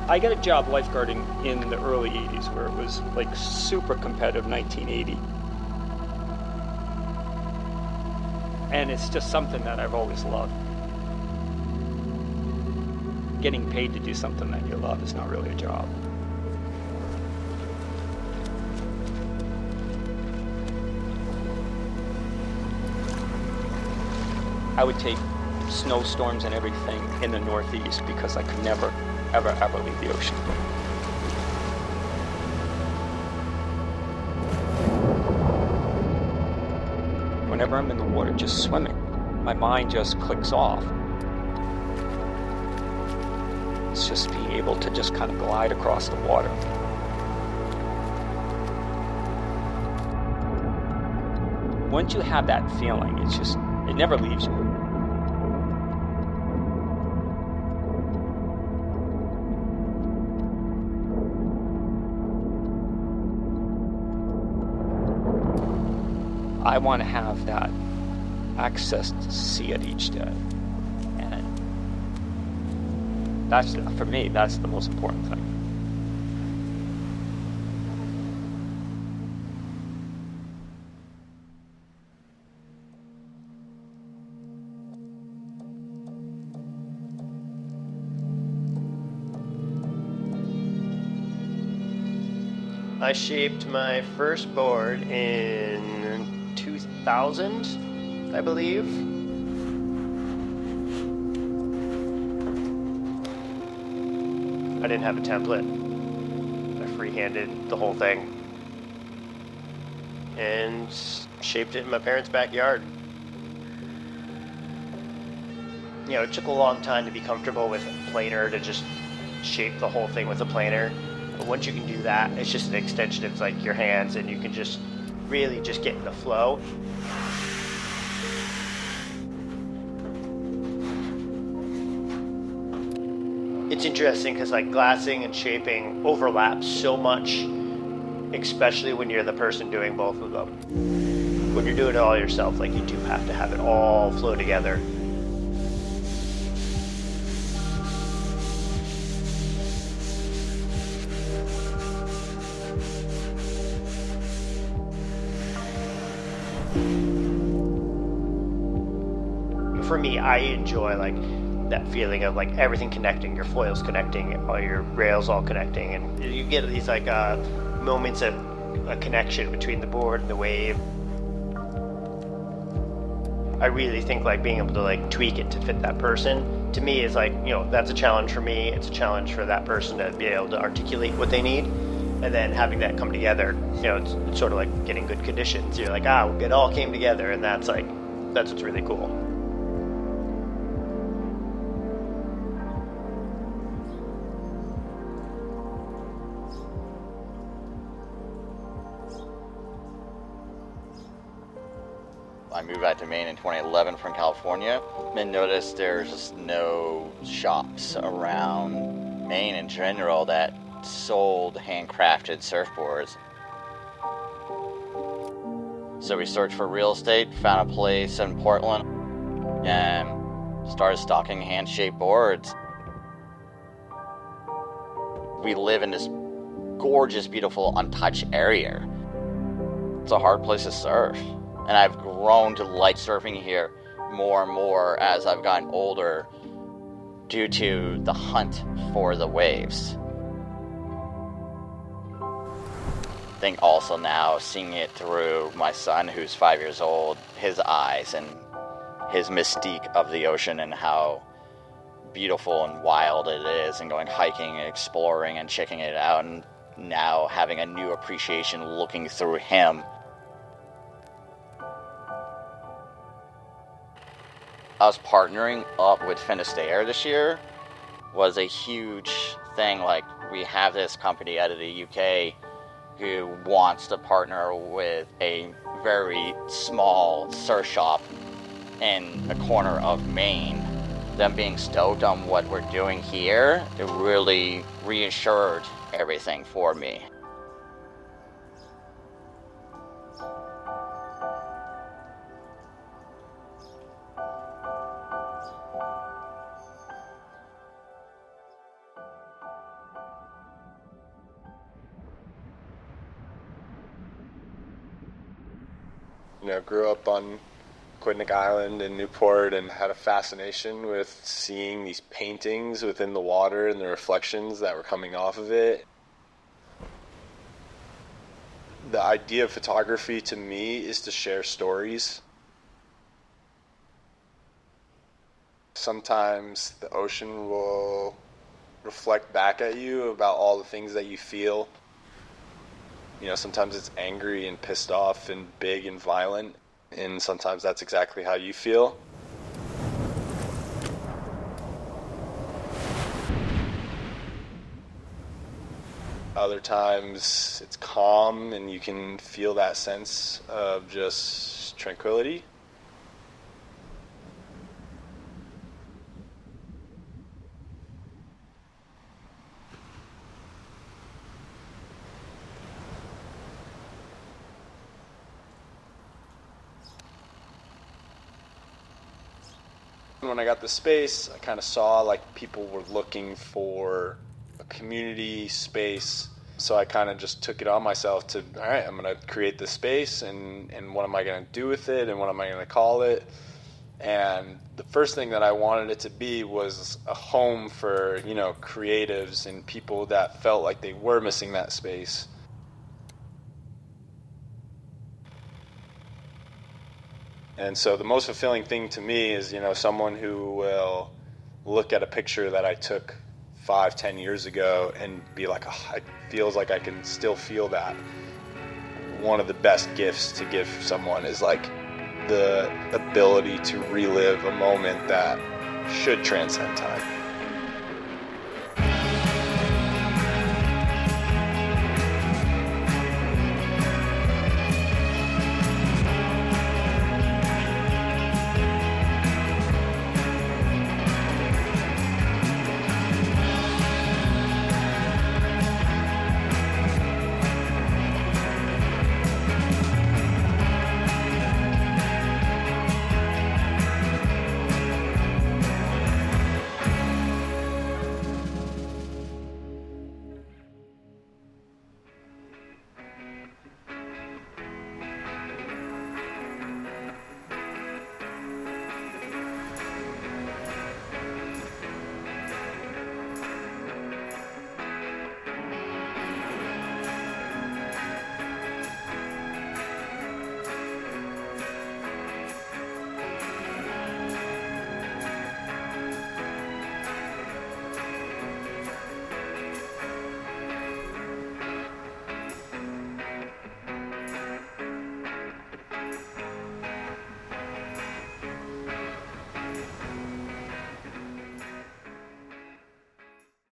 I got a job lifeguarding in the early 80s where it was like super competitive, 1980. And it's just something that I've always loved. Getting paid to do something that you love is not really a job. I would take snowstorms and everything in the Northeast because I could never, ever, ever leave the ocean. Whenever I'm in the water just swimming, my mind just clicks off. It's just being able to just kind of glide across the water. Once you have that feeling, it never leaves you. I want to have that access to see it each day. And for me, that's the most important thing. I shaped my first board in 2000, I believe. I didn't have a template. I freehanded the whole thing and shaped it in my parents' backyard. You know, it took a long time to be comfortable with a planer, to just shape the whole thing with a planer. But once you can do that, it's just an extension of like your hands, and you can just really just get in the flow. It's interesting because like glassing and shaping overlap so much, especially when you're the person doing both of them. When you're doing it all yourself, like you do have to have it all flow together. For me, I enjoy like that feeling of like everything connecting, your foils connecting, all your rails all connecting, and you get these like moments of a connection between the board and the wave. I really think like being able to like tweak it to fit that person, to me is like, you know, that's a challenge for me. It's a challenge for that person to be able to articulate what they need, and then having that come together, you know, it's sort of like getting good conditions. You're like, it all came together, and that's what's really cool. I moved back to Maine in 2011 from California and noticed there's just no shops around Maine in general that sold handcrafted surfboards. So we searched for real estate, found a place in Portland, and started stocking hand-shaped boards. We live in this gorgeous, beautiful, untouched area. It's a hard place to surf. And I've grown to like surfing here more and more as I've gotten older due to the hunt for the waves. I think also now seeing it through my son, who's 5 years old, his eyes and his mystique of the ocean and how beautiful and wild it is, and going hiking and exploring and checking it out, and now having a new appreciation looking through him. Us partnering up with Finisterre this year was a huge thing. Like, we have this company out of the UK who wants to partner with a very small surf shop in a corner of Maine. Them being stoked on what we're doing here, it really reassured everything for me. Grew up on Quidnick Island in Newport and had a fascination with seeing these paintings within the water and the reflections that were coming off of it. The idea of photography to me is to share stories. Sometimes the ocean will reflect back at you about all the things that you feel. Sometimes it's angry and pissed off and big and violent, and sometimes that's exactly how you feel. Other times it's calm and you can feel that sense of just tranquility. When I got the space, I kind of saw like people were looking for a community space. So I kind of just took it on myself to, all right, I'm going to create this space and what am I going to do with it and what am I going to call it? And the first thing that I wanted it to be was a home for, creatives and people that felt like they were missing that space. And so the most fulfilling thing to me is, someone who will look at a picture that I took 5-10 years ago and be like, oh, it feels like I can still feel that. One of the best gifts to give someone is like the ability to relive a moment that should transcend time.